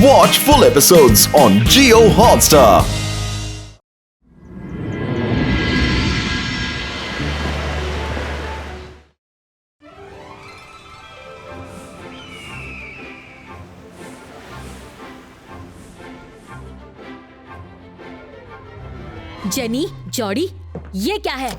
Watch full episodes on Jio Hotstar. Jenny, Jordi, ये क्या है?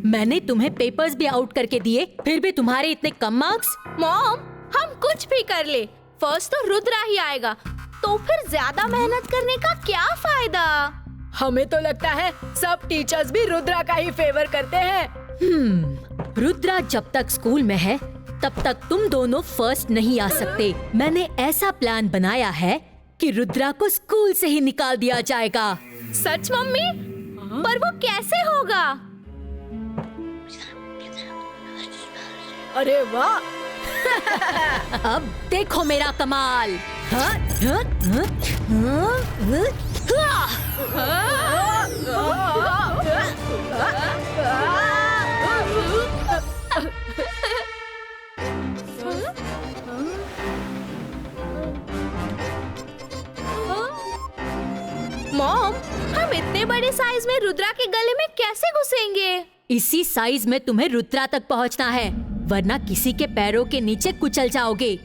मैंने तुम्हें पेपर्स भी आउट करके दिए, फिर भी तुम्हारे इतने कम मार्क्स। मॉम, हम कुछ भी कर ले, फर्स्ट तो रुद्रा ही आएगा, तो फिर ज्यादा मेहनत करने का क्या फायदा? हमें तो लगता है सब टीचर्स भी रुद्रा का ही फेवर करते हैं। रुद्रा जब तक स्कूल में है, तब तक तुम दोनों फर्स्ट नहीं आ सकते। मैंने ऐसा प्लान बनाया है कि रुद्रा को स्कूल से ही निकाल दिया जाएगा। सच मम्मी? पर वो कैसे होगा? अरे वाह! अब देखो मेरा कमाल। मॉम, हम इतने बड़े साइज में रुद्रा के गले में कैसे घुसेंगे? इसी साइज में तुम्हें रुद्रा तक पहुंचना है, वरना किसी के पैरों के नीचे कुचल जाओगे।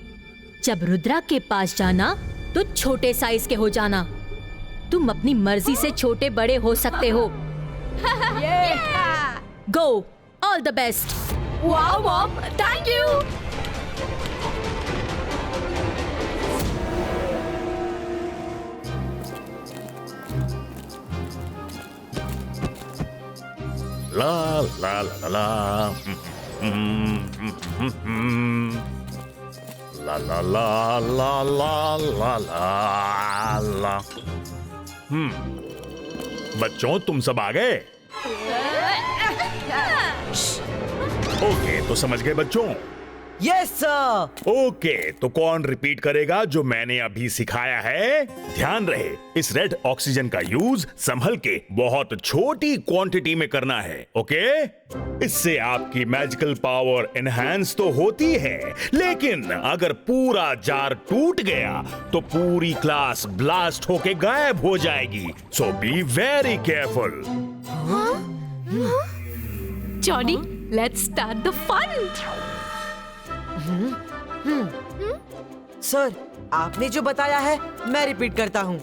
जब रुद्रा के पास जाना तो छोटे साइज के हो जाना। तुम अपनी मर्जी से छोटे बड़े हो सकते हो। Go, all the best. Wow mom, thank you. La la la la la. La la la la la la la la. बच्चों, तुम सब आ गए? ओके, तो समझ गए बच्चों? Yes sir. ओके, तो कौन रिपीट करेगा जो मैंने अभी सिखाया है? ध्यान रहे, इस रेड ऑक्सीजन का यूज संभल के बहुत छोटी क्वांटिटी में करना है। ओके? इससे आपकी मैजिकल पावर एनहांस तो होती है, लेकिन अगर पूरा जार टूट गया तो पूरी क्लास ब्लास्ट होके गायब हो जाएगी। So be very careful. Johnny, let's start the fun. Sir, आपने जो बताया है मैं रिपीट करता हूँ।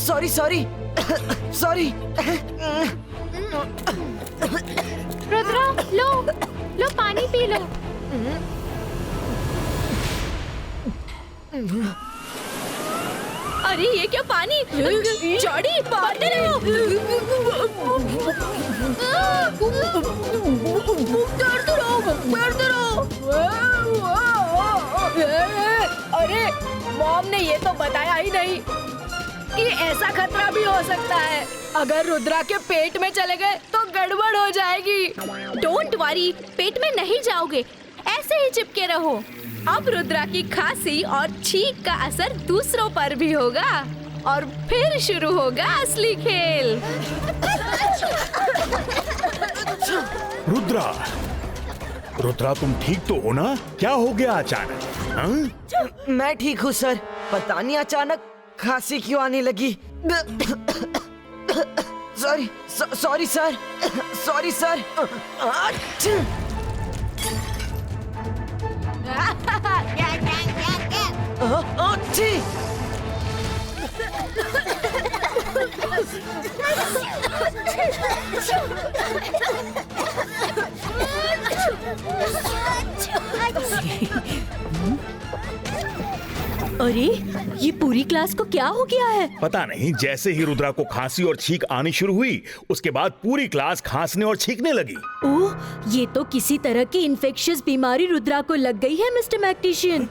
Sorry sorry sorry. रुद्रा, लो पानी पी लो। अरे ये क्या पानी? जॉडी, पकड़ते रहो। करते रहो। अरे मॉम ने ये तो बताया ही नहीं कि ऐसा खतरा भी हो सकता है। अगर रुद्रा के पेट में चले गए तो गड़बड़ हो जाएगी। डोंट वरी, पेट में नहीं जाओगे, ऐसे ही चिपके रहो। अब रुद्रा की खांसी और छींक का असर दूसरों पर भी होगा और फिर शुरू होगा असली खेल। रुद्रा, रुद्रा तुम ठीक तो हो ना? क्या हो गया अचानक? हाँ? मैं ठीक हूँ सर, पता नहीं अचानक खांसी क्यों आने लगी। Sorry sorry sir, sorry sir. अरे ये पूरी क्लास को क्या हो गया है? पता नहीं, जैसे ही रुद्रा को खांसी और छींक आनी शुरू हुई, उसके बाद पूरी क्लास खांसने और छींकने लगी। ओह, ये तो किसी तरह की इन्फेक्शियस बीमारी रुद्रा को लग गई है मिस्टर मैक्टिशियन।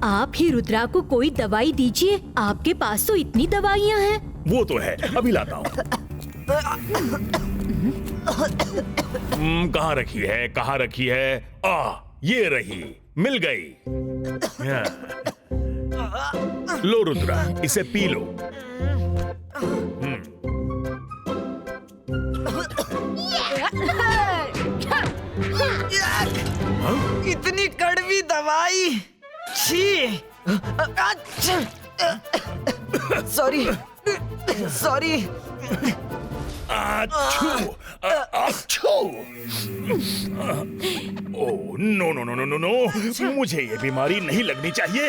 आप ही रुद्रा को कोई दवाई दीजिए, आपके पास तो इतनी दवाइयाँ हैं। वो तो है, अभी लाता हूँ। कहाँ रखी है? ये रही, मिल गई। लो रुद्रा, इसे पी लो। इतनी कड़वी दवाई। छी। सॉरी। ओह नो, मुझे ये बीमारी नहीं लगनी चाहिए।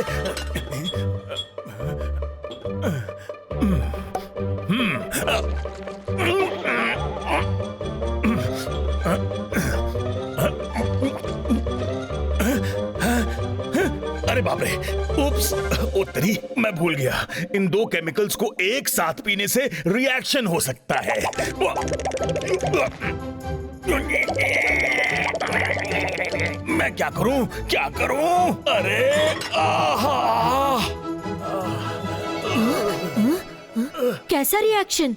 अरे बाप रे, उप्स, उत्तरी, मैं भूल गया। इन दो केमिकल्स को एक साथ पीने से रिएक्शन हो सकता है। मैं क्या करूं? अरे कैसा रिएक्शन?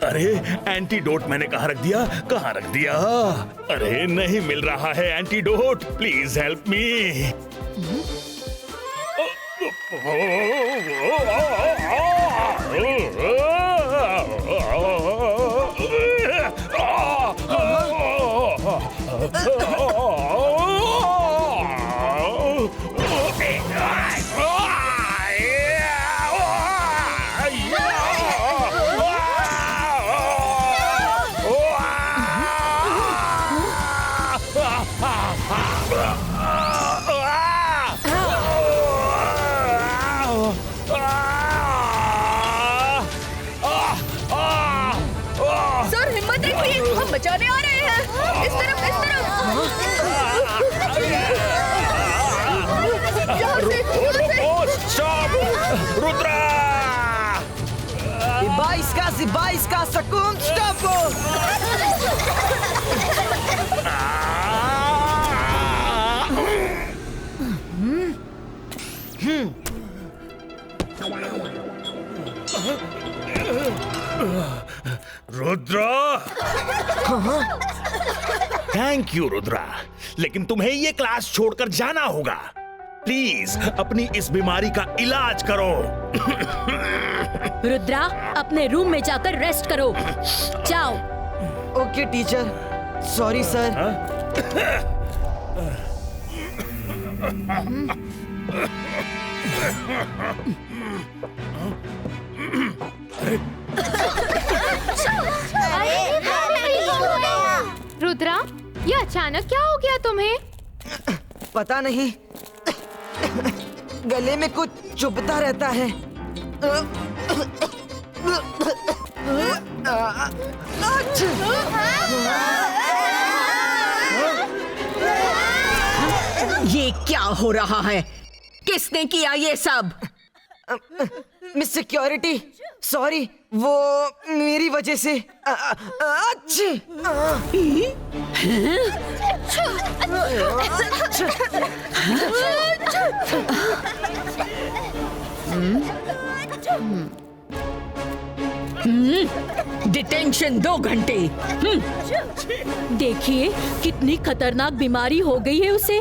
अरे एंटीडोट मैंने कहाँ रख दिया? अरे नहीं मिल रहा है antidote, please help me. Sir हिम्मत रखिए, हम बचाने आ रहे हैं। इस तरफ। Rudra! Zibaiska, Sakun, Stoppo! Rudra! Thank you Rudra, लेकिन तुम्हें ये क्लास छोड़कर जाना होगा। प्लीज अपनी इस बीमारी का इलाज करो। रुद्रा, अपने रूम में जाकर रेस्ट करो। जाओ। Okay teacher, sorry sir. Rudra, ये अचानक क्या हो गया तुम्हें? पता नहीं, गले में कुछ चुभता रहता है। ये क्या हो रहा है? किसने किया ये सब? मिस सिक्योरिटी, सॉरी, वो मेरी वजह से। डिटेंशन 2 घंटे। देखिए कितनी खतरनाक बीमारी हो गई है उसे,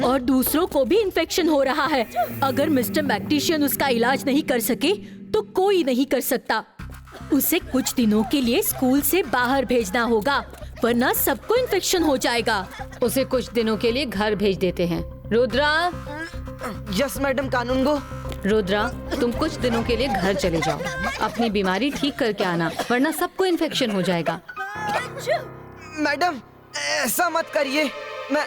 और दूसरों को भी इन्फेक्शन हो रहा है। अगर मिस्टर मैक्टिशियन उसका इलाज नहीं कर सके तो कोई नहीं कर सकता। उसे कुछ दिनों के लिए स्कूल से बाहर भेजना होगा, वरना सबको इन्फेक्शन हो जाएगा। उसे कुछ दिनों के लिए घर भेज देते हैं। रुद्रा! यस मैडम कानूनगो। रुद्रा, तुम कुछ दिनों के लिए घर चले जाओ, अपनी बीमारी ठीक करके आना, वरना सबको इन्फेक्शन हो जाएगा। मैडम ऐसा मत करिए, मैं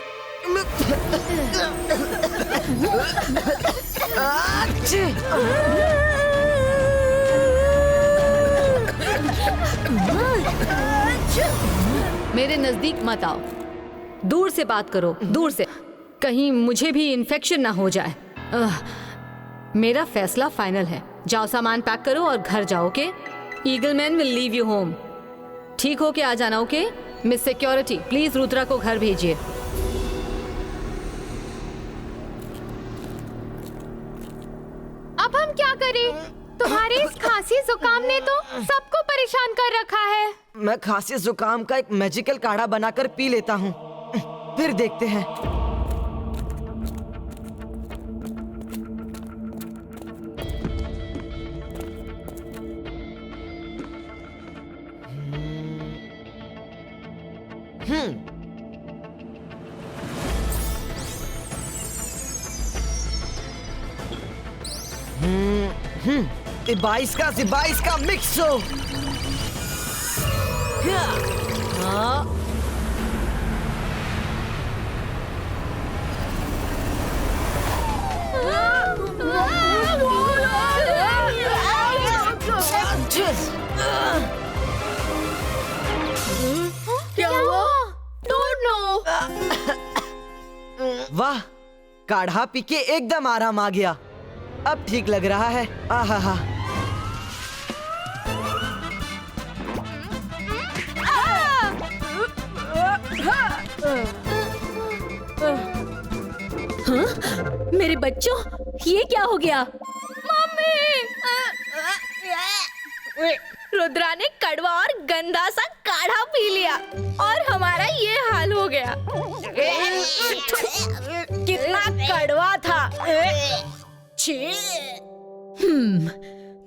मेरे नजदीक मत आओ। दूर से बात करो, दूर से, कहीं मुझे भी इन्फेक्शन ना हो जाए। मेरा फैसला फाइनल है। जाओ सामान पैक करो और घर जाओ, okay? Eagle man will leave you home. ठीक हो के आ जाना, okay? Miss security, please Rudra को घर भेजिए। अब हम क्या करें? तुम्हारी इस खांसी जुकाम ने तो सबको परेशान कर रखा है। मैं खांसी जुकाम का एक मैजिकल काढ़ा बनाकर पी लेता हूँ, फिर देखते हैं। बाईस का मिक्स हो। क्या हुआ? वाह, काढ़ा पी के एकदम आराम आ गया। अब ठीक लग रहा है। आहा। मेरे बच्चों, ये क्या हो गया? रुद्रा ने कड़वा और गंदा सा काढ़ा पी लिया और हमारा ये हाल हो गया। कितना कड़वा था।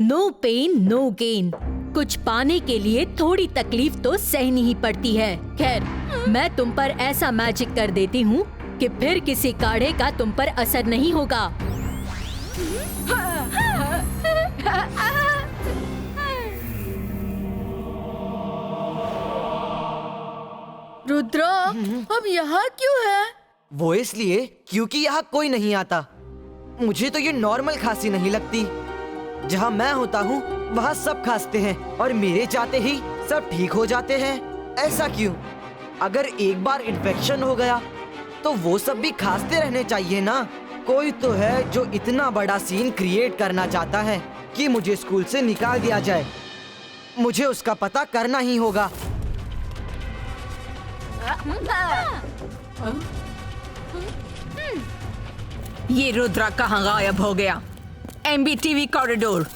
No pain no gain. कुछ पाने के लिए थोड़ी तकलीफ तो सहनी ही पड़ती है। खैर, मैं तुम पर ऐसा मैजिक कर देती हूँ कि फिर किसी काढ़े का तुम पर असर नहीं होगा। रुद्रा, अब यहाँ क्यों है? वो इसलिए क्योंकि यहाँ कोई नहीं आता। मुझे तो ये नॉर्मल खांसी नहीं लगती। जहाँ मैं होता हूँ वहाँ सब खांसते हैं और मेरे जाते ही सब ठीक हो जाते हैं। ऐसा क्यों? अगर एक बार इन्फेक्शन हो गया तो वो सब भी खांसते रहने चाहिए ना। कोई तो है जो इतना बड़ा सीन क्रिएट करना चाहता है कि मुझे स्कूल से निकाल दिया जाए। मुझे उसका पता करना ही होगा। ये रुद्रा कहाँ गायब हो गया? MBTV corridor,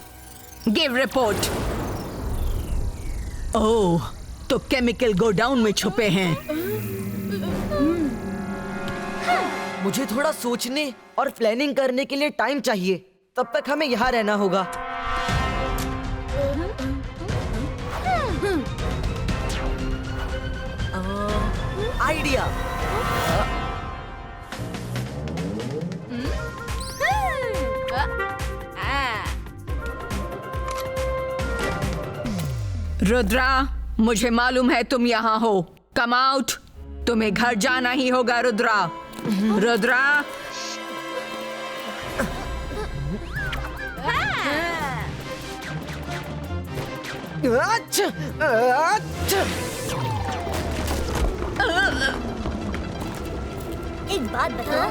give report. Oh, तो केमिकल गोडाउन में छुपे हैं। मुझे थोड़ा सोचने और प्लानिंग करने के लिए टाइम चाहिए। तब तक हमें यहाँ रहना होगा। आइडिया। रुद्रा, मुझे मालूम है तुम यहाँ हो। Come out. तुम्हें घर जाना ही होगा रुद्रा। रुद्रा, अच्छा, अच्छा। एक बात बताओ।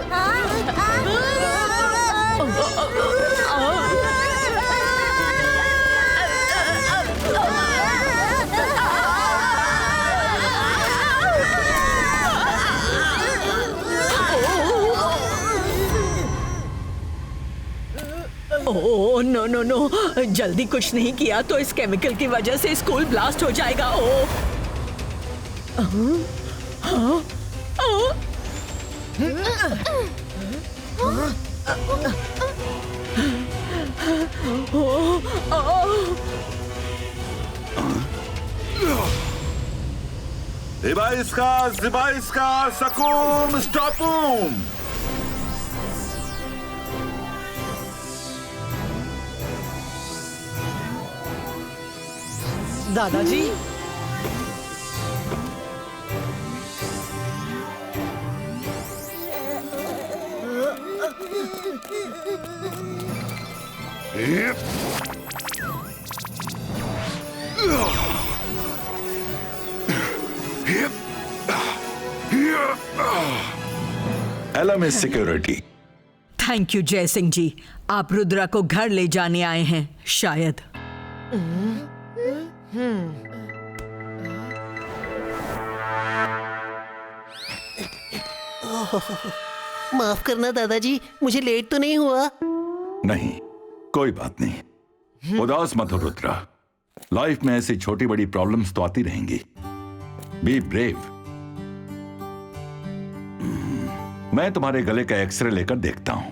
ओह नो नो नो, जल्दी कुछ नहीं किया तो इस केमिकल की वजह से स्कूल ब्लास्ट हो जाएगा। Zibaiska, Sakum, Stopum! दादाजी, LM is security. Thank you जय सिंह जी, आप रुद्रा को घर ले जाने आए हैं शायद। माफ करना दादाजी, मुझे लेट तो नहीं हुआ? नहीं, कोई बात नहीं। उदास मत हो रुद्रा, लाइफ में ऐसी छोटी बड़ी प्रॉब्लम्स तो आती रहेंगी। Be brave. मैं तुम्हारे गले का एक्सरे लेकर देखता हूं।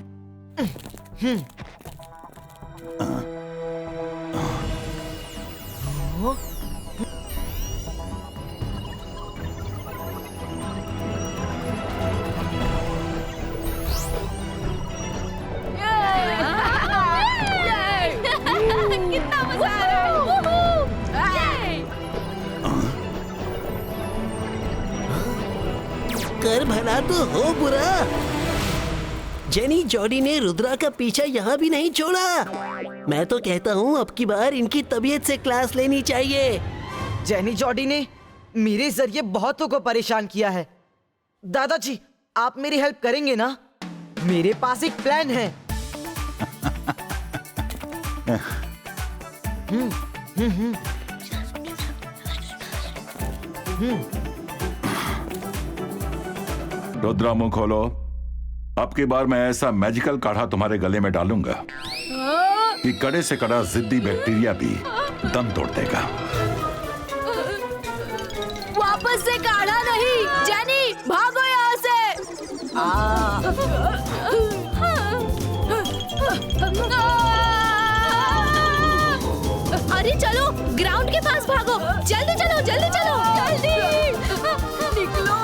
कितना मजा आ रहा है। कर भला तो हो बुरा। जेनी जॉडी ने रुद्रा का पीछा यहाँ भी नहीं छोड़ा। मैं तो कहता हूँ अब की बार इनकी तबीयत से क्लास लेनी चाहिए। जेनी जॉडी ने मेरे जरिए बहुतों को परेशान किया है। दादाजी, आप मेरी हेल्प करेंगे ना? मेरे पास एक प्लान है। रुद्रा मुंह खोलो। अब की बार मैं ऐसा मैजिकल काढ़ा तुम्हारे गले में डालूंगा कि कड़े से कड़ा जिद्दी बैक्टीरिया भी दम तोड़ देगा। वापस से काढ़ा नहीं, जेनी भागो यहाँ से। अरे चलो ग्राउंड के पास भागो, जल्दी चलो जल्दी चलो जल्दी निकलो।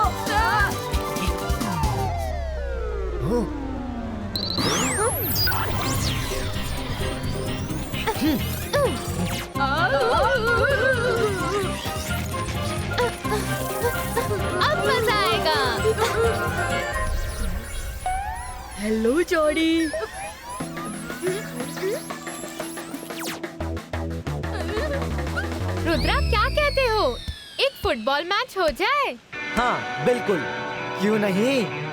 अब मजा आएगा। Hello Jordi. रुद्रा क्या कहते हो, एक फुटबॉल मैच हो जाए? हाँ बिल्कुल, क्यों नहीं।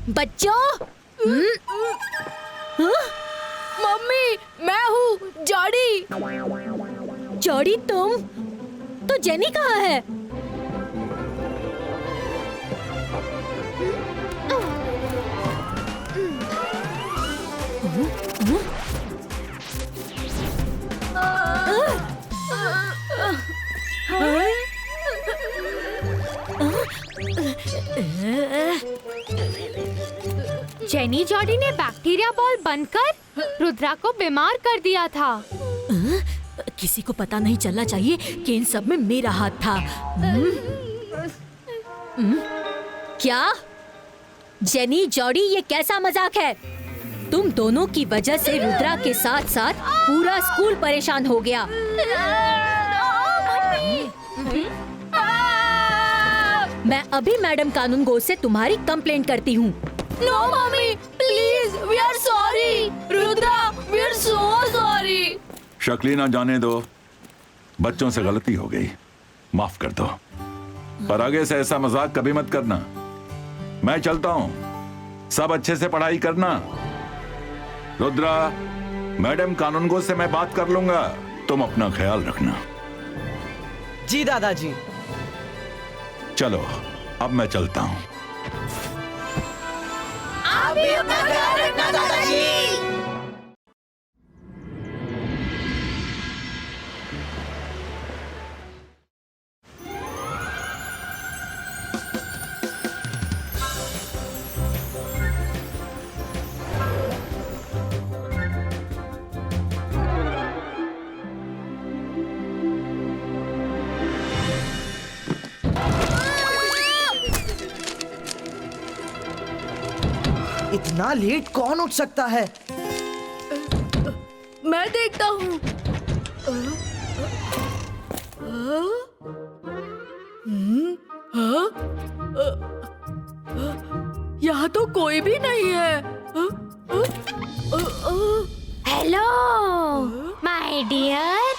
बच्चों, मम्मी, मैं हूँ जॉडी। जॉडी तुम? तो जेनी कहाँ है? जेनी जॉडी ने बैक्टीरिया बॉल बनकर रुद्रा को बीमार कर दिया था। किसी को पता नहीं चलना चाहिए कि इन सब में मेरा हाथ था। क्या जेनी जॉडी, ये कैसा मजाक है? तुम दोनों की वजह से रुद्रा के साथ साथ पूरा स्कूल परेशान हो गया। मैं अभी मैडम कानूनगो से तुम्हारी कंप्लेंट करती हूँ। No mummy, please, we are sorry. Rudra, we are so sorry. Shakleena जाने दो, बच्चों से गलती हो गई, माफ कर दो। पर आगे से ऐसा मजाक कभी मत करना। मैं चलता हूँ, सब अच्छे से पढ़ाई करना। रुद्रा, मैडम कानूनगो से मैं बात कर लूंगा, तुम अपना ख्याल रखना। जी दादाजी। चलो अब मैं चलता हूँ। आप भी अपना ख्याल रखना दादाजी। इतना लेट कौन उठ सकता है? मैं देखता हूँ। यहाँ तो कोई भी नहीं है। Hello my dear.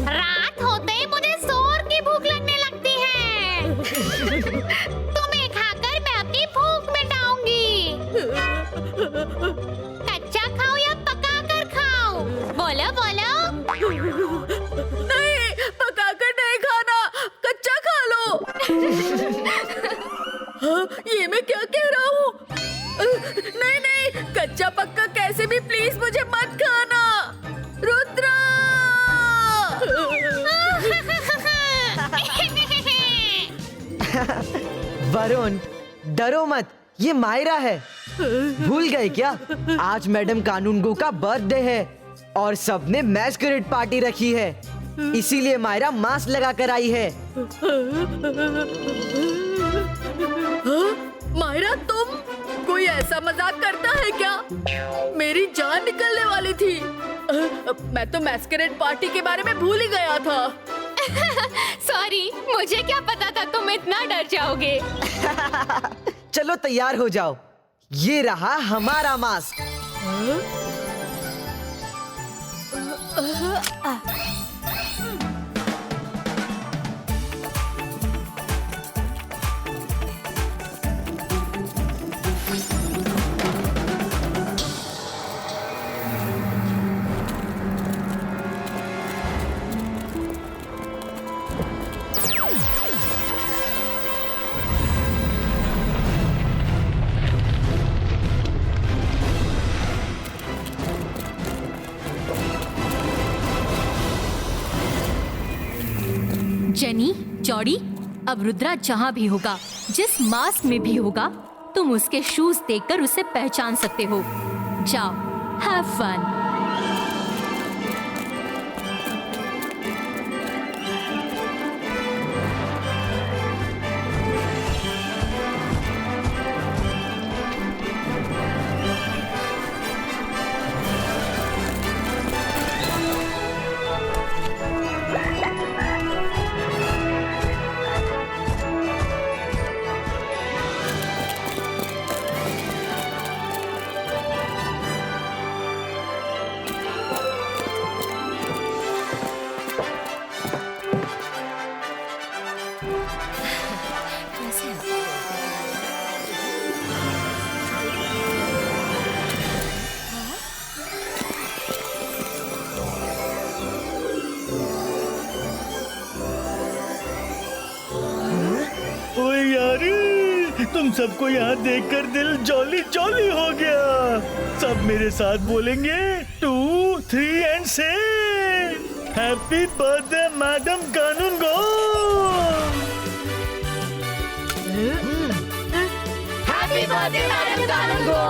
रात होते ही मुझे जोर की भूख लगने लगती है। तुम्हें खाकर मैं अपनी भूख मिटाऊंगी। कच्चा खाओ या पका कर खाओ? बोलो बोलो। नहीं, पकाकर नहीं खाना, कच्चा खा लो। हाँ, ये मैं क्या कह रहा हूँ? नहीं नहीं, कच्चा पक्का कैसे भी प्लीज मुझे मत खाना। रुद्रा! वरुण, डरो मत, ये मायरा है। भूल गए क्या? आज मैडम कानूनगो का बर्थडे है और सबने मैस्करेड पार्टी रखी है, इसीलिए मायरा मास्क लगा कर आई है। मायरा, तुम? कोई ऐसा मजाक करता है क्या? मेरी जान निकलने वाली थी। मैं तो मैस्करेड पार्टी के बारे में भूल ही गया था। सॉरी, मुझे क्या पता था तुम इतना डर जाओगे। चलो तैयार हो जाओ, ये रहा हमारा मास्क। जेनी, जॉडी, अब रुद्रा जहाँ भी होगा, जिस मास्क में भी होगा, तुम उसके शूज देखकर उसे पहचान सकते हो। जाओ, हैव फन। तुम सबको यहाँ देखकर दिल जॉली जॉली हो गया। सब मेरे साथ बोलेंगे 2, 3 एंड से happy birthday madam Kanungo. Happy birthday madam Kanungo.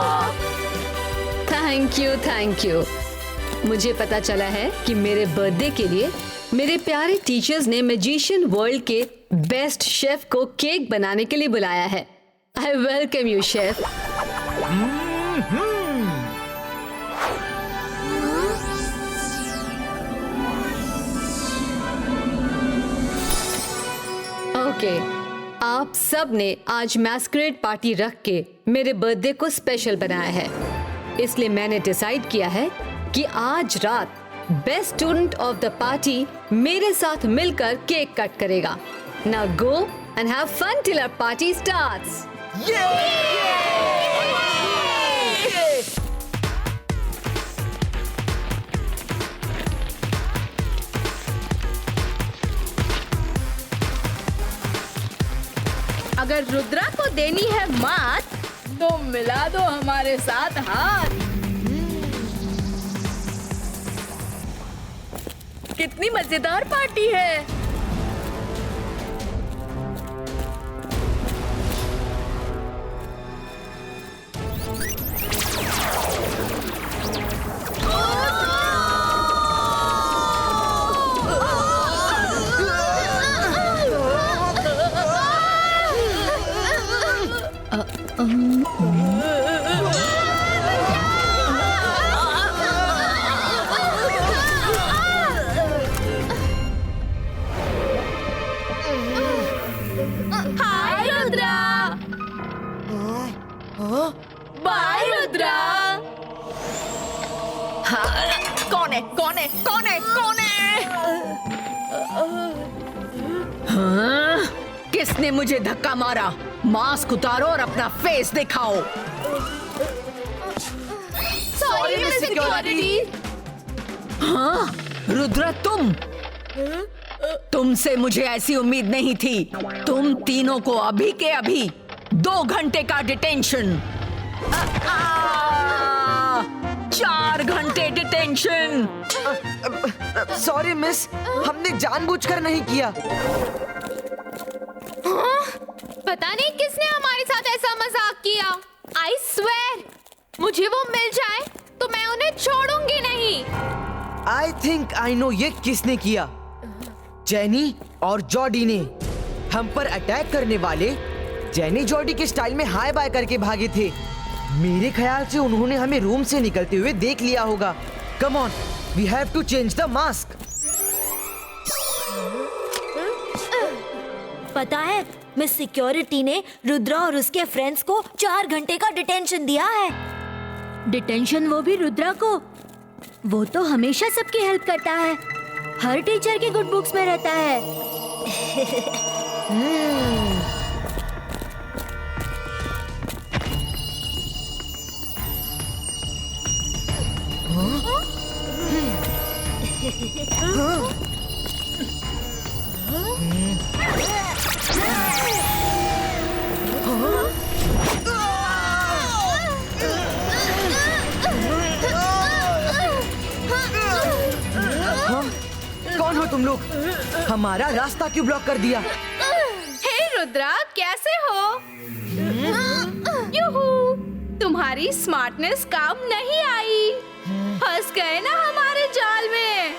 Thank you. मुझे पता चला है कि मेरे बर्थडे के लिए मेरे प्यारे टीचर्स ने मैजिशियन वर्ल्ड के बेस्ट शेफ को केक बनाने के लिए बुलाया है। I welcome you chef. आप सब ने आज मैस्करेड पार्टी रख के मेरे बर्थडे को स्पेशल बनाया है, इसलिए मैंने डिसाइड किया है कि आज रात best student of the party मेरे साथ मिलकर केक कट करेगा। Now go and have fun till our party starts. अगर रुद्रा को देनी है मात तो मिला दो हमारे साथ हाथ। कितनी मजेदार पार्टी है। हाय रुद्रा। बाय रुद्रा। कौन है कौन है कौन है कौन है? हाँ? किसने मुझे धक्का मारा? मास्क उतारो और अपना फेस दिखाओ। Sorry miss security. हाँ रुद्रा, तुमसे मुझे ऐसी उम्मीद नहीं थी। तुम तीनों को अभी के अभी 2 घंटे का डिटेंशन। 4 घंटे डिटेंशन। सॉरी मिस, हमने जानबूझकर नहीं किया। पता नहीं किसने हमारे साथ ऐसा मजाक किया। आई स्वेर, मुझे वो मिल जाए तो मैं उन्हें छोड़ूंगी नहीं। आई थिंक आई नो ये किसने किया। जेनी और जॉडी ने। हम पर अटैक करने वाले जेनी जॉडी के स्टाइल में हाय बाय करके भागे थे। मेरे ख्याल से उन्होंने हमें रूम से निकलते हुए देख लिया होगा। Come on, we have to change the mask. पता है, मिस सिक्योरिटी ने रुद्रा और उसके फ्रेंड्स को 4 घंटे का डिटेंशन दिया है। डिटेंशन वो भी रुद्रा को। वो तो हमेशा सबकी हेल्प करता है, हर टीचर के गुड बुक्स में रहता है। कौन हो तुम लोग? हमारा रास्ता क्यों ब्लॉक कर दिया? हे रुद्रा, कैसे हो? यूहू, तुम्हारी स्मार्टनेस काम नहीं आई। फंस गए ना हमारे जाल में।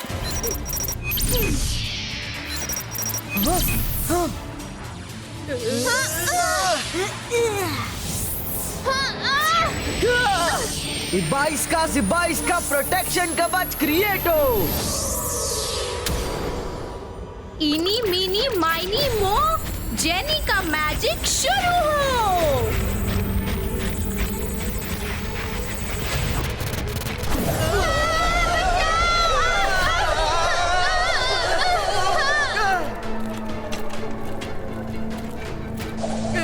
इबाइस का प्रोटेक्शन कवच क्रिएट हो। इनी मीनी माइनी मो, जेनी का मैजिक शुरू हो।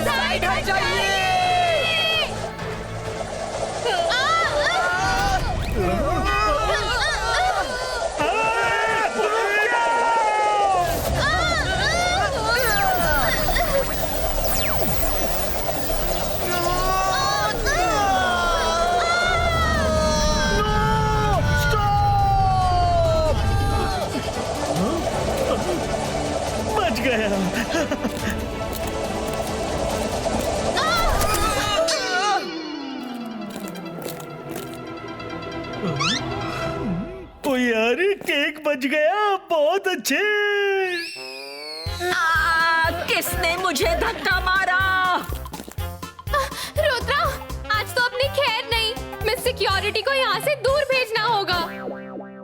साइड हो जाइए। बच गया। ओ यार, केक बच गया। बहुत अच्छे। किसने मुझे धक्का मारा? रुद्रा, आज तो अपनी खैर नहीं। मिस सिक्योरिटी को यहाँ से दूर भेजना होगा।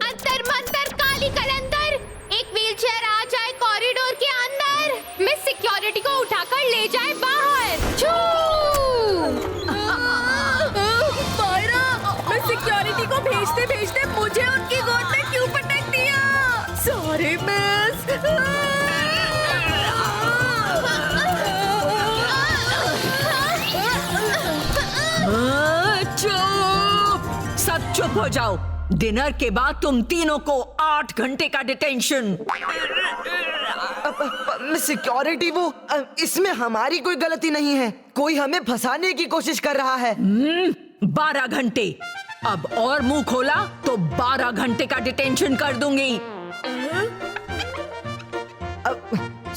अंतर मंतर काली कलंदर, एक व्हीलचेयर आ जाए कॉरिडोर के अंदर। मिस सिक्योरिटी को उठाकर ले जाए बाहर। छू! मैं सिक्योरिटी को भेजते भेजते मुझे उनकी गोद में क्यों पटक दिया? Sorry miss. चुप! सब चुप हो जाओ। डिनर के बाद तुम तीनों को 8 घंटे का डिटेंशन। सिक्योरिटी वो इसमें हमारी कोई गलती नहीं है। कोई हमें फंसाने की कोशिश कर रहा है। 12 घंटे। अब और मुंह खोला तो 12 घंटे का डिटेंशन कर दूंगी।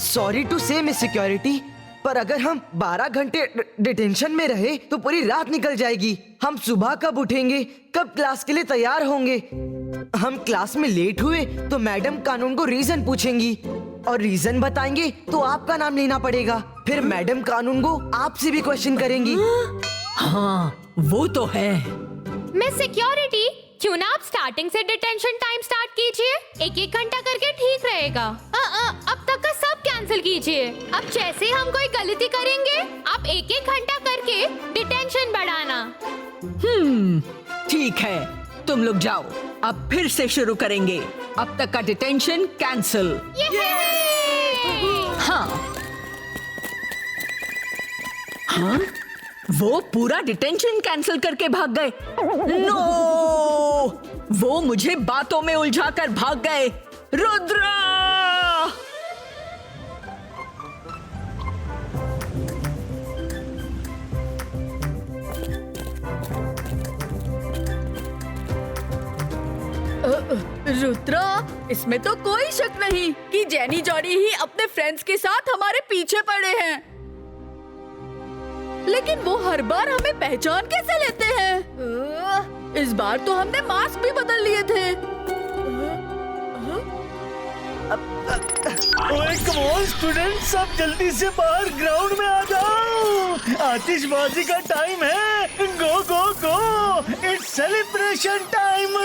सॉरी टू से मिस सिक्योरिटी, पर अगर हम 12 घंटे डिटेंशन में रहे तो पूरी रात निकल जाएगी। हम सुबह कब उठेंगे, कब क्लास के लिए तैयार होंगे? हम क्लास में लेट हुए तो मैडम कानून को रीजन पूछेंगी और रीजन बताएंगे तो आपका नाम लेना पड़ेगा। फिर मैडम कानून को आपसे भी क्वेश्चन करेंगी। हाँ, वो तो है। मिस सिक्योरिटी, क्यों ना आप स्टार्टिंग से डिटेंशन टाइम स्टार्ट कीजिए। 1-1 घंटा करके ठीक रहेगा। अब तक का सब कैंसिल कीजिए। अब जैसे ही हम कोई गलती करेंगे, आप 1-1 घंटा करके डिटेंशन बढ़ाना। ठीक है, तुम लोग जाओ। अब फिर से शुरू करेंगे। अब तक का डिटेंशन कैंसिल। हाँ, वो पूरा डिटेंशन कैंसिल करके भाग गए। नो, वो मुझे बातों में उलझाकर भाग गए। रुद्रा! रुद्रा, इसमें तो कोई शक नहीं कि जेनी जॉनी ही अपने फ्रेंड्स के साथ हमारे पीछे पड़े हैं। लेकिन वो हर बार हमें पहचान कैसे लेते हैं? इस बार तो हमने मास्क भी बदल लिए थे। कम ऑन स्टूडेंट, सब जल्दी से बाहर ग्राउंड में आ जाओ। आतिशबाजी का टाइम है। गो गो गो, इट्स सेलिब्रेशन टाइम।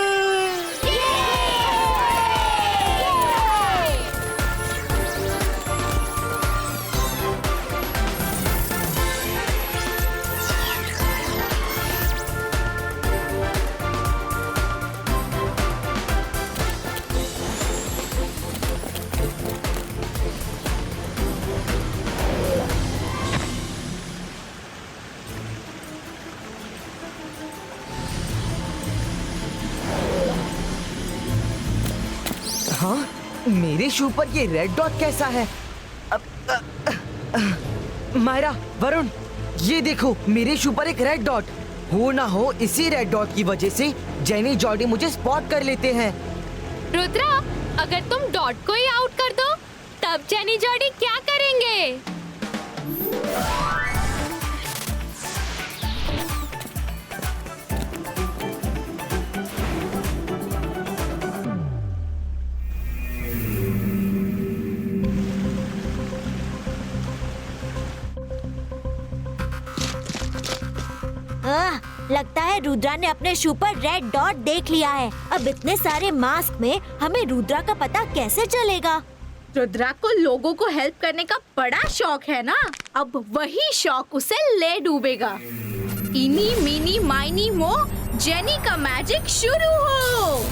हाँ, मेरे शू पर ये रेड डॉट कैसा है? मायरा, वरुण, ये देखो, मेरे शू पर एक रेड डॉट। हो ना हो इसी रेड डॉट की वजह से जेनी जॉर्डी मुझे स्पॉट कर लेते हैं। रुद्रा, अगर तुम डॉट को ही आउट कर दो, तब जेनी जॉर्डी क्या करेंगे? लगता है रुद्रा ने अपने शू पर रेड डॉट देख लिया है। अब इतने सारे मास्क में हमें रुद्रा का पता कैसे चलेगा? रुद्रा को लोगों को हेल्प करने का बड़ा शौक है ना, अब वही शौक उसे ले डूबेगा। इनी मीनी माइनी मो, जेनी का मैजिक शुरू हो।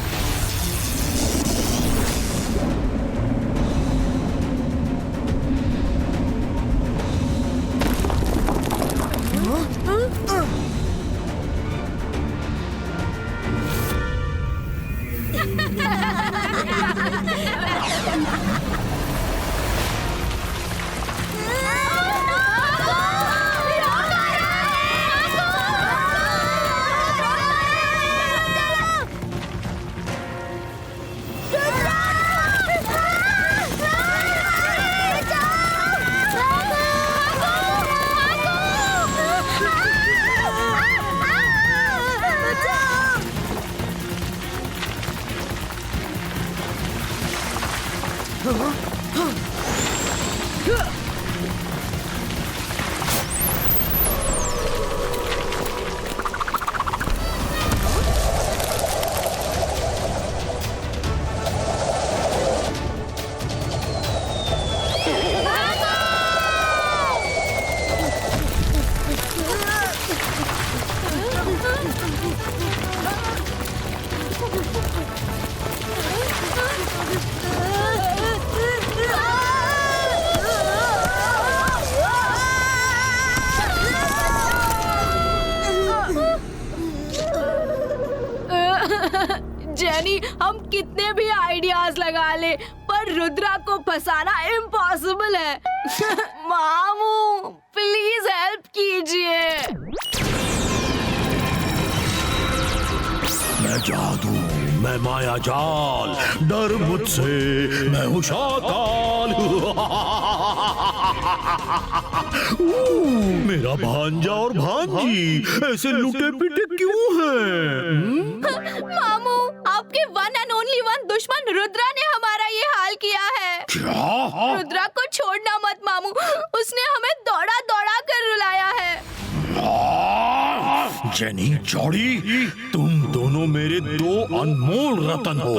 कितने भी आइडियाज लगा ले, पर रुद्रा को फंसाना इम्पॉसिबल है। मामू प्लीज हेल्प कीजिए। मैं जादू, मैं माया जाल, डर मुझसे, मैं हूँ शाकाल। मेरा भांजा और भांजी ऐसे लुटे पिटे क्यों हैं? मामू, आपके वन एंड ओनली वन दुश्मन रुद्रा ने हमारा ये हाल किया है। क्या? रुद्रा को छोड़ना मत मामू, उसने हमें दौड़ा दौड़ा कर रुलाया है। जेनी जॉडी, तुम दोनों मेरे दो अनमोल रतन हो।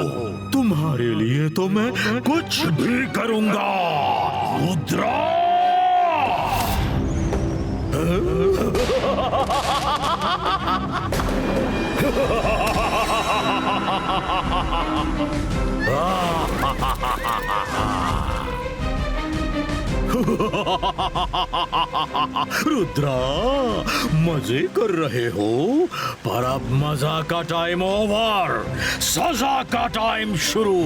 तुम्हारे लिए तो मैं कुछ भी करूंगा। रुद्रा! रुद्रा, मजे कर रहे हो, पर अब मजा का टाइम ओवर, सजा का टाइम शुरू।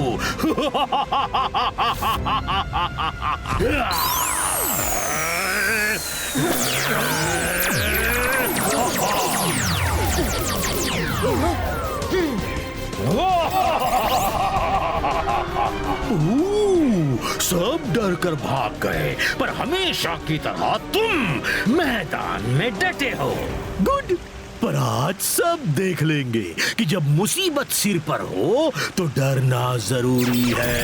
सब डर कर भाग गए, पर हमेशा की तरह तुम मैदान में डटे हो। गुड, पर आज सब देख लेंगे कि जब मुसीबत सिर पर हो तो डरना जरूरी है।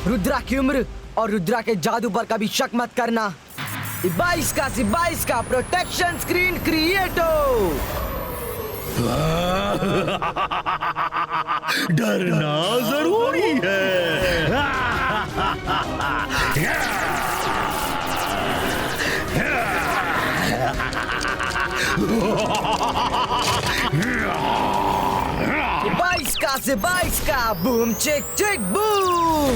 रुद्रा की उम्र और रुद्रा के जादू पर कभी शक मत करना। 22 का प्रोटेक्शन स्क्रीन क्रिएटो। डरना जरूरी है। बाईस का बूम चिक चिक बूम।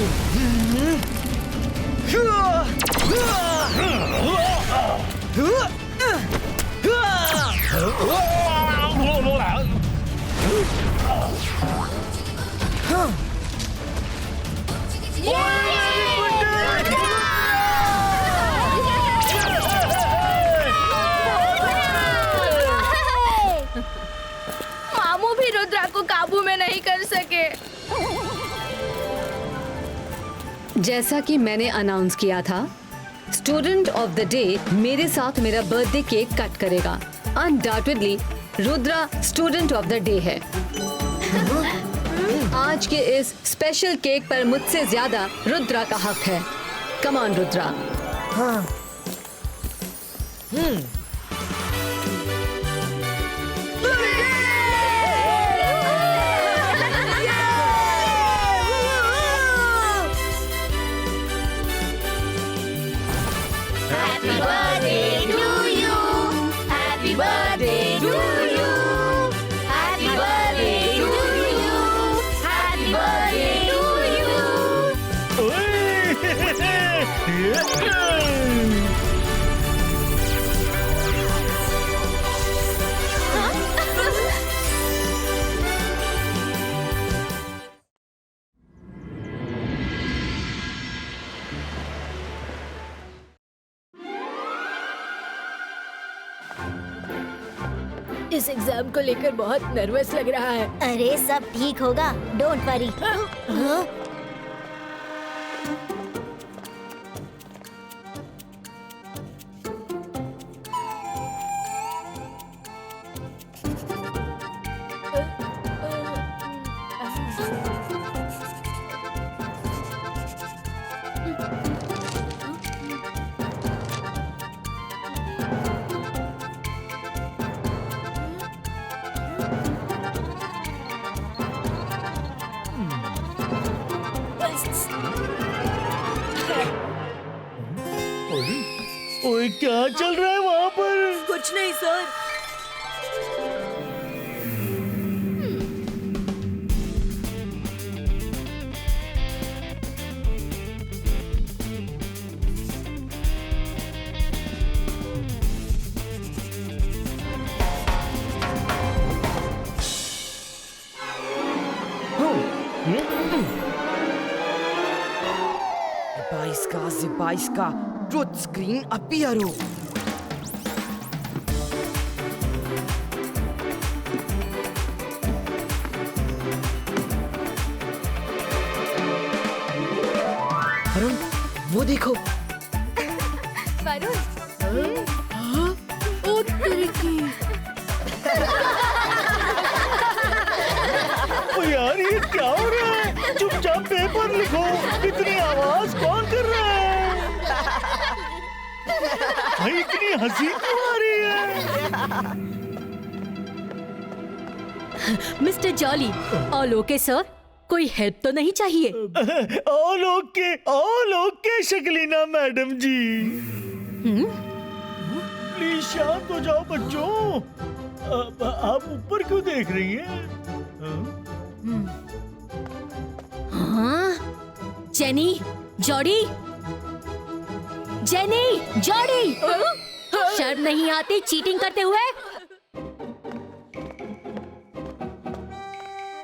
मामू भी रुद्रा को काबू में नहीं कर सके। जैसा कि मैंने अनाउंस किया था, स्टूडेंट ऑफ द डे मेरे साथ मेरा बर्थडे केक कट करेगा। Undoubtedly Rudra student of the day है। आज के इस स्पेशल केक पर मुझसे ज्यादा रुद्रा का हक है। Come on Rudra. हाँ। Happy birthday to you. Happy birthday to you. Happy birthday to you. Happy birthday to you. इस एग्जाम को लेकर बहुत नर्वस लग रहा है। अरे सब ठीक होगा, डोंट वरी। ओए क्या चल रहा है वहाँ पर? कुछ नहीं सर। बाईस का ट्रुथ स्क्रीन अपीयर हो। वरुण, वो देखो। वरुण, ओ तेरी की। ओ यार ये क्या हो रहा है? चुपचाप पेपर लिखो। इतनी आवाज कौन कर रहा है? भाई इतनी हंसी क्यों आ रही है? Mister Jolly, all okay sir? कोई हेल्प तो नहीं चाहिए? ऑल ओके शक्लीना मैडम जी। प्लीज शांत हो जाओ बच्चों। आप ऊपर क्यों देख रही हैं? हाँ? जेनी, जॉडी, जेनी, जॉडी, शर्म नहीं आती चीटिंग करते हुए?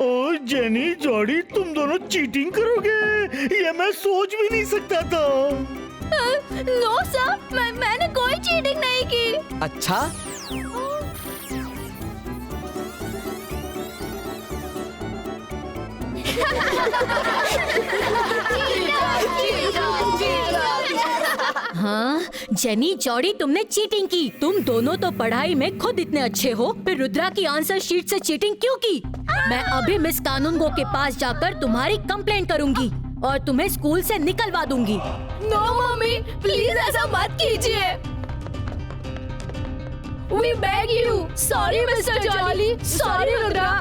ओ जेनी, जॉडी, तुम दोनों चीटिंग करोगे? ये मैं सोच भी नहीं सकता था। नो सर, मैंने कोई चीटिंग नहीं की। अच्छा? हाँ, जेनी, जॉडी, तुमने चीटिंग की। तुम दोनों तो पढ़ाई में खुद इतने अच्छे हो, फिर रुद्रा की आंसर शीट से चीटिंग क्यों की? मैं अभी मिस कानूनगो के पास जाकर तुम्हारी कंप्लेंट करूंगी और तुम्हें स्कूल से निकलवा दूंगी। नो मम्मी, प्लीज ऐसा मत कीजिए। We beg you. Sorry Mister Jolly, sorry Rudra.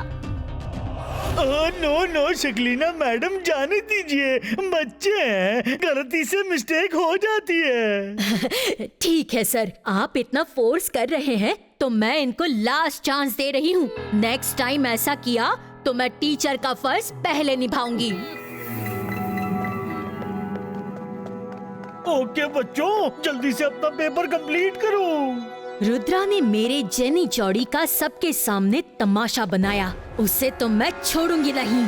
No Shakleena madam, जाने दीजिए, बच्चे हैं, गलती से मिस्टेक हो जाती है। ठीक है सर, आप इतना फोर्स कर रहे हैं तो मैं इनको लास्ट चांस दे रही हूँ। नेक्स्ट टाइम ऐसा किया तो मैं टीचर का फर्ज पहले निभाऊंगी। ओके बच्चों, जल्दी से अपना पेपर कंप्लीट करो। रुद्रा ने मेरे जेनी जॉडी का सबके सामने तमाशा बनाया, उसे तो मैं छोड़ूंगी नहीं।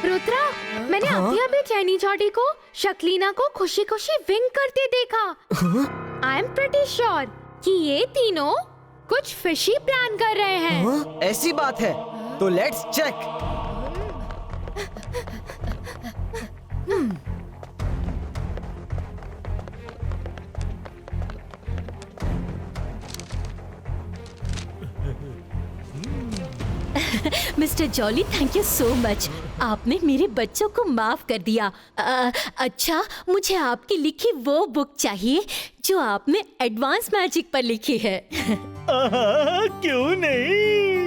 रुद्रा, मैंने अभी जेनी जॉडी को शक्लीना को खुशी खुशी विंक करते देखा। आई एम प्रीटी श्योर कि ये तीनों कुछ फिशी प्लान कर रहे हैं। ऐसी बात है तो let's check. Mister Jolly, thank you so much. आपने मेरे बच्चों को माफ कर दिया। अच्छा, मुझे आपकी लिखी वो बुक चाहिए जो आपने एडवांस मैजिक पर लिखी है। क्यों नहीं?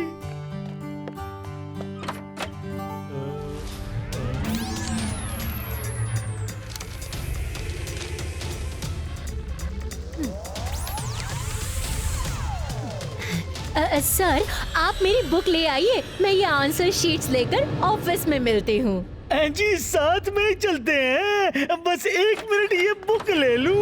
सर, आप मेरी बुक ले आइए, मैं ये आंसर शीट्स लेकर ऑफिस में मिलती हूँ। जी साथ में ही चलते हैं, बस 1 मिनट ये बुक ले लूं।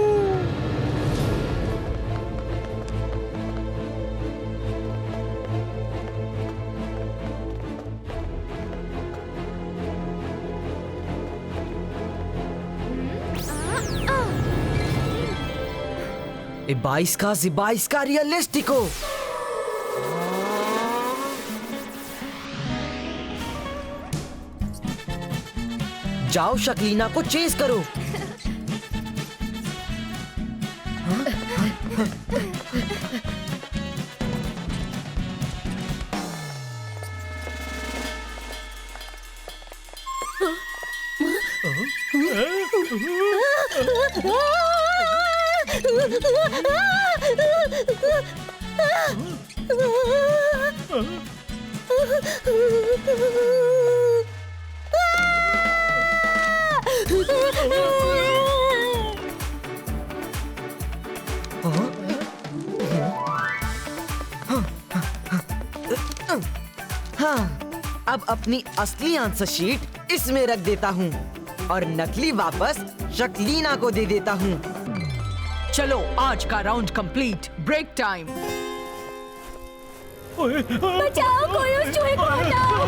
22 का रियलिस्टिको। जाओ शक्लीना को चेस करो। हाँ, अब अपनी असली आंसर शीट इसमें रख देता हूँ और नकली वापस शक्लीना को दे देता हूँ। चलो आज का राउंड कंप्लीट। Break time. बचाओ, कोई उस चूहे को हटाओ।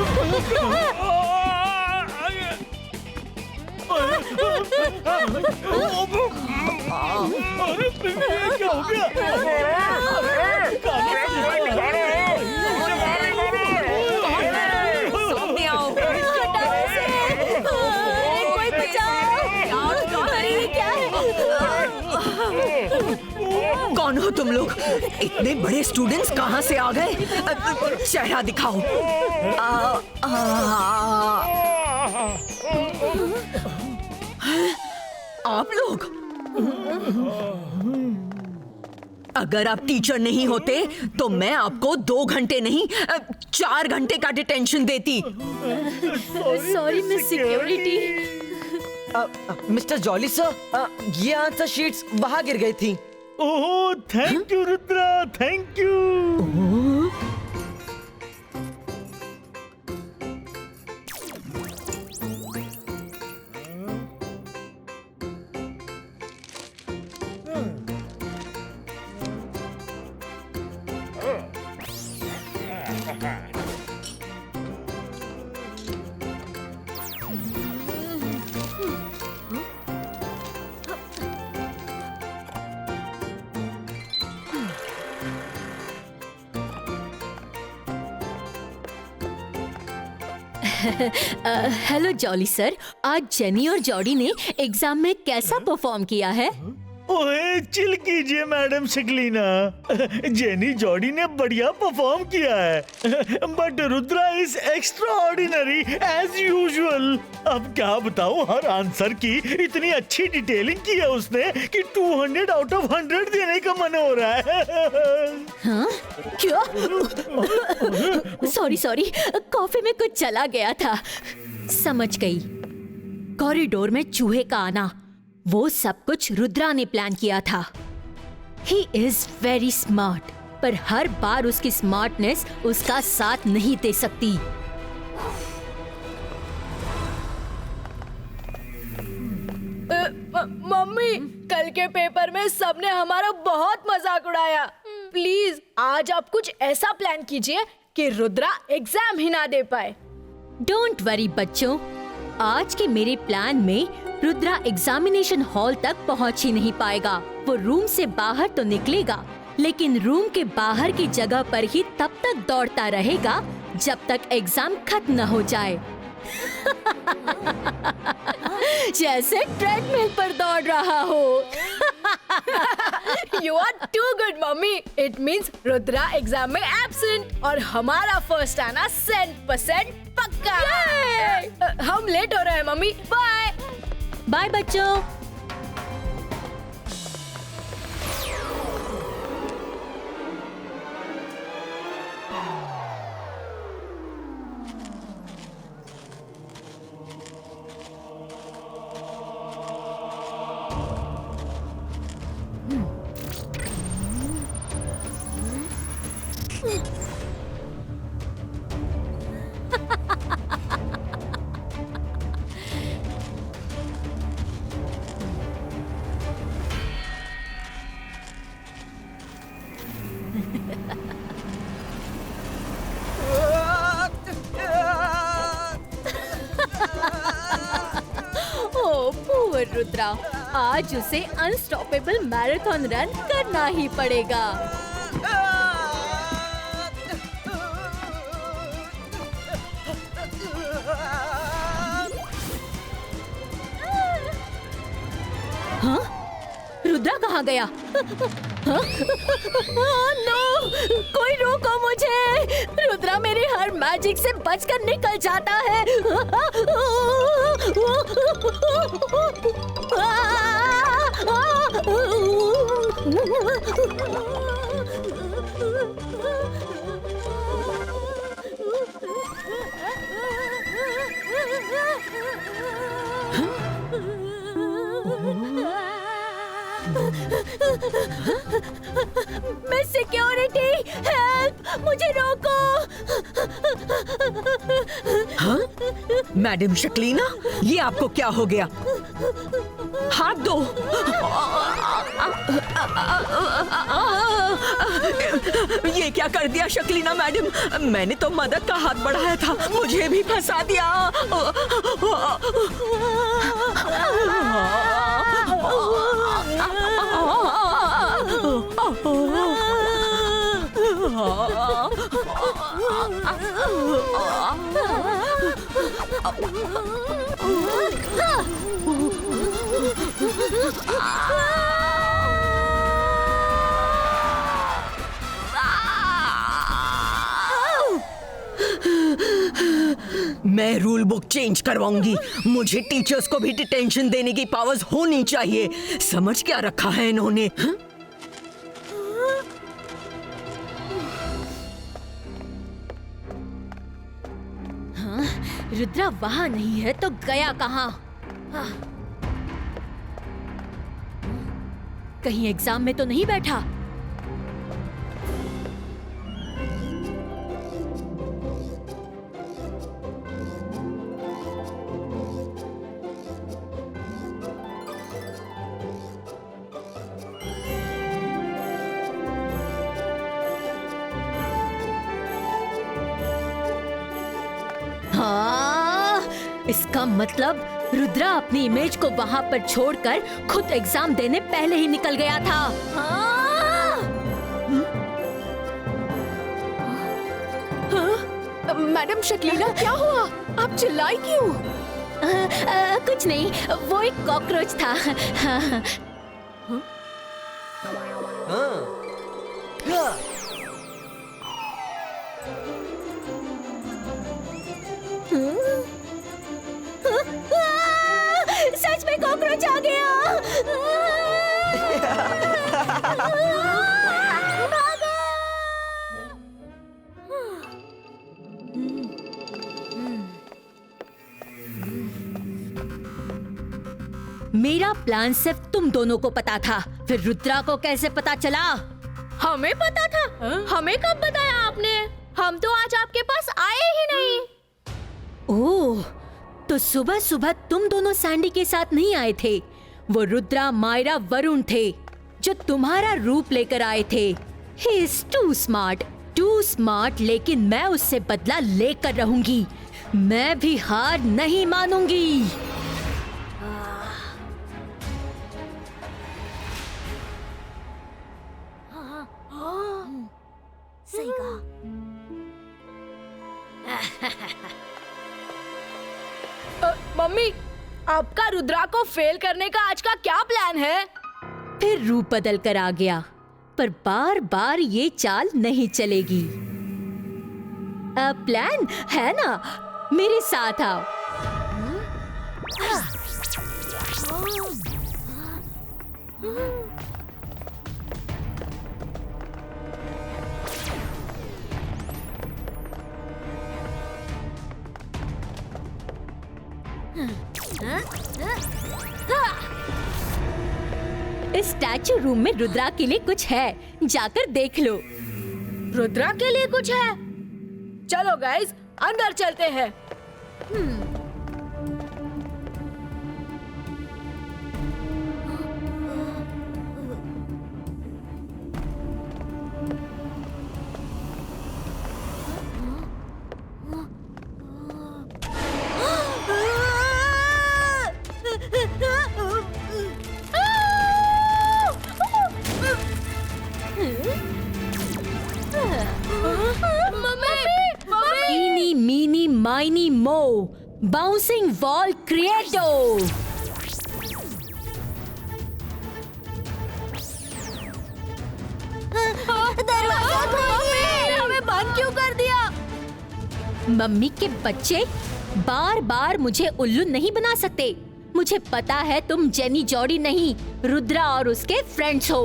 क्या हो सामने आओ। कोई बचाओ। अरे ये क्या है? कौन हो तुम लोग? इतने बड़े स्टूडेंट्स कहाँ से आ गए? चेहरा दिखाओ। आप लोग? अगर आप टीचर नहीं होते तो मैं आपको 2 घंटे नहीं 4 घंटे का डिटेंशन देती। Sorry miss security. Mister Jolly sir, ये आंसर शीट्स वहाँ गिर गई थी। Oh, thank you Rudra, thank you. Hello Jolly sir, आज जेनी और जॉडी ने एग्जाम में कैसा परफॉर्म किया है? ओए चिल कीजिए मैडम शक्लीना। जेनी जॉडी ने बढ़िया परफॉर्म किया है, but Rudra is extraordinary as usual. अब क्या बताऊं, हर आंसर की इतनी अच्छी डिटेलिंग की है उसने कि 200 आउट ऑफ 100 देने का मन हो रहा है। हाँ? क्या? सॉरी, कॉफी में कुछ चला गया था। समझ गई। कॉरिडोर में चूहे का आना, वो सब कुछ रुद्रा ने प्लान किया था। ही इज वेरी स्मार्ट, पर हर बार उसकी स्मार्टनेस उसका साथ नहीं दे सकती। मम्मी, कल के पेपर में सबने हमारा बहुत मजाक उड़ाया। प्लीज आज आप कुछ ऐसा प्लान कीजिए कि रुद्रा एग्जाम ही ना दे पाए। डोंट वरी बच्चों, आज के मेरे प्लान में रुद्रा एग्जामिनेशन हॉल तक पहुंच ही नहीं पाएगा। वो रूम से बाहर तो निकलेगा, लेकिन रूम के बाहर की जगह पर ही तब तक दौड़ता रहेगा जब तक एग्जाम खत्म न हो जाए। जैसे ट्रेडमिल पर दौड़ रहा हो। You are too good, mummy. It means Rudra exam में एब्सेंट और हमारा फर्स्ट आना 100% पक्का। हम लेट हो रहे हैं मम्मी, बाय। बाय बच्चों। Oh, poor Rudra. आज उसे अनस्टॉपेबल मैराथन रन करना ही पड़ेगा। हाँ? रुद्रा कहाँ गया? हाँ? नो! कोई रोको मुझे! रुद्रा मेरे हर मैजिक से बचकर निकल जाता है। मैं सिक्योरिटी, हेल्प, मुझे रोको। हाँ? मैडम शक्लीना, ये आपको क्या हो गया? हाथ दो। ये क्या कर दिया शक्लीना मैडम? मैंने तो मदद का हाथ बढ़ाया था, मुझे भी फंसा दिया। मैं रूल बुक चेंज करवाऊंगी। मुझे टीचर्स को भी डिटेंशन देने की पावर्स होनी चाहिए। समझ क्या रखा है इन्होंने? हाँ? रुद्रा वहाँ नहीं है तो गया कहाँ? कहीं एग्जाम में तो नहीं बैठा? हाँ, इसका मतलब रुद्रा अपनी इमेज को वहां पर छोड़कर खुद एग्जाम देने पहले ही निकल गया था। हाँ? हाँ? मैडम शक्लीना, क्या हुआ? आप चिल्लाई क्यों? कुछ नहीं, वो एक कॉकरोच था। हाँ। सच में कॉकरोच आ गया। मेरा प्लान सिर्फ तुम दोनों को पता था, फिर रुद्रा को कैसे पता चला? हमें पता था? हमें कब बताया आपने? हम तो आज आपके पास आए ही नहीं। ओह, तो सुबह सुबह तुम दोनों सैंडी के साथ नहीं आए थे। वो रुद्रा, मायरा, वरुण थे जो तुम्हारा रूप लेकर आए थे। He is too smart, लेकिन मैं उससे बदला लेकर रहूंगी। मैं भी हार नहीं मानूंगी। सही कहा। मम्मी, आपका रुद्रा को फेल करने का आज का क्या प्लान है? फिर रूप बदल कर आ गया, पर बार बार ये चाल नहीं चलेगी। प्लान है ना, मेरे साथ आओ। इस स्टैचू रूम में रुद्रा के लिए कुछ है, जाकर देख लो। रुद्रा के लिए कुछ है? चलो गाइस, अंदर चलते हैं। माइनी मो बाउंसिंग वॉल क्रिएटो। दरवाजा खोलिए। हमें बंद क्यों कर दिया? मम्मी के बच्चे बार बार मुझे उल्लू नहीं बना सकते। मुझे पता है तुम जेनी जॉडी नहीं, रुद्रा और उसके फ्रेंड्स हो।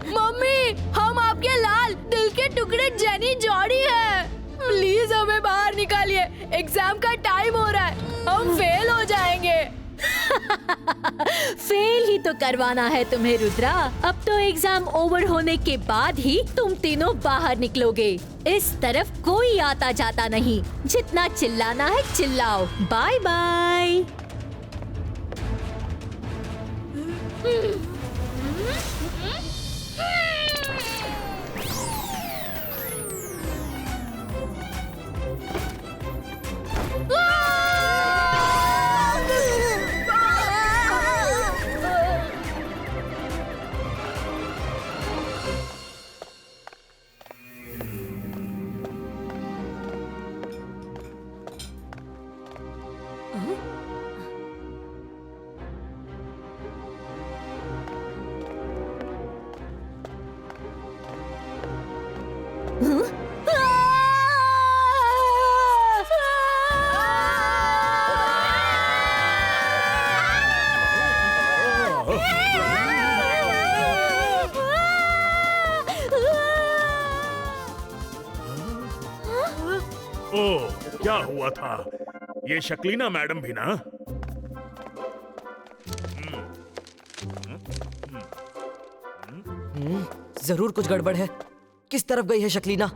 मम्मी, हम आपके लाल दिल के टुकड़े जेनी जॉडी हैं। प्लीज हमें बाहर निकालिए, एग्जाम का टाइम हो रहा है, हम फेल हो जाएंगे। फेल ही तो करवाना है तुम्हें रुद्रा। अब तो एग्जाम ओवर होने के बाद ही तुम तीनों बाहर निकलोगे। इस तरफ कोई आता जाता नहीं। जितना चिल्लाना है चिल्लाओ। Bye bye. ओह, क्या हुआ था? ये शक्लीना मैडम भी ना? जरूर कुछ गड़बड़ है। किस तरफ गई है शक्लीना?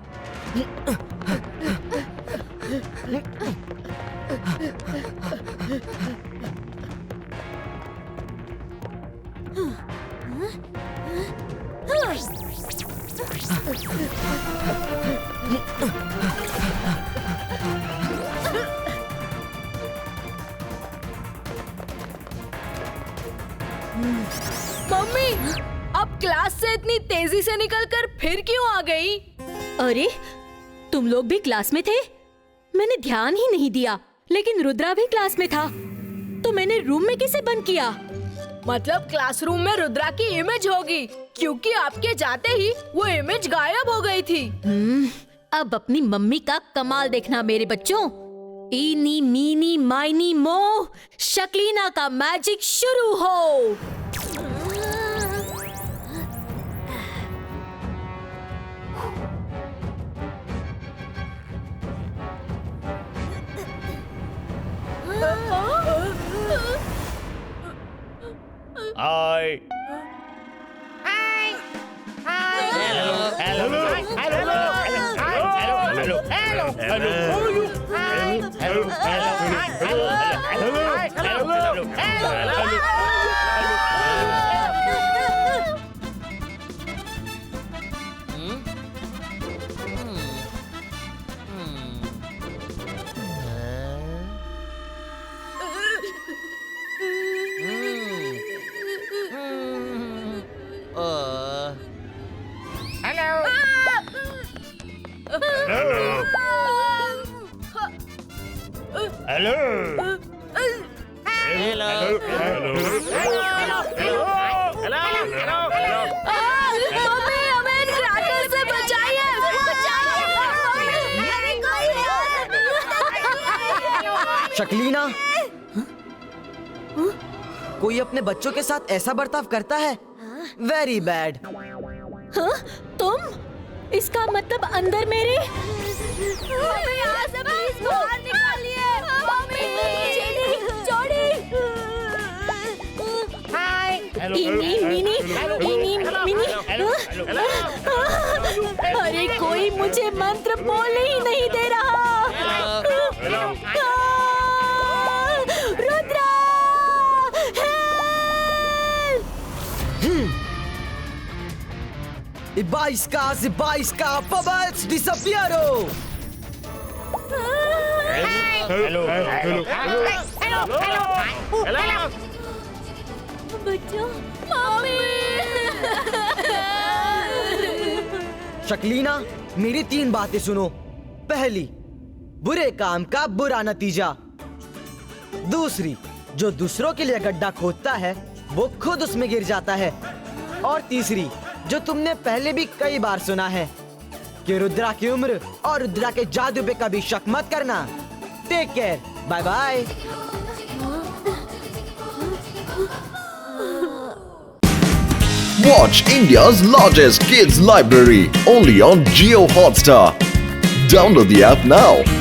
मम्मी, अब क्लास से इतनी तेजी से निकलकर फिर क्यों आ गई? अरे, तुम लोग भी क्लास में थे? मैंने ध्यान ही नहीं दिया। लेकिन रुद्रा भी क्लास में था, तो मैंने रूम में कैसे बंद किया? मतलब क्लासरूम में रुद्रा की इमेज होगी, क्योंकि आपके जाते ही वो इमेज गायब हो गई थी। अब अपनी मम्मी का कमाल देखना मेरे बच्चों। इनी मीनी माइनी मो, शक्लीना का मैजिक शुरू हो। हाय। मम्मी, हमें इन क्रैकर से बचाइए, शक्लीना, कोई अपने बच्चों के साथ ऐसा बर्ताव करता है? Very bad. हाँ? तुम? इसका मतलब अंदर मेरे? मम्मी, यहाँ से प्लीज बाहर निकालिए। Mummy, jenny Jordi. इनी मिनी, इनी मिनी। अरे, कोई मुझे मंत्र बोलने ही नहीं दे रहा। Rudra, Ibaiska, bubbles disappearo! बच्चों, शक्लीना, मेरी 3 बातें सुनो। पहली, बुरे काम का बुरा नतीजा। दूसरी, जो दूसरों के लिए गड्ढा खोदता है वो खुद उसमें गिर जाता है। और तीसरी, जो तुमने पहले भी कई बार सुना है कि रुद्रा की उम्र और रुद्रा के जादू पे कभी शक मत करना। Take care, bye bye. Watch India's largest kids library only on Jio Hotstar. Download the app now.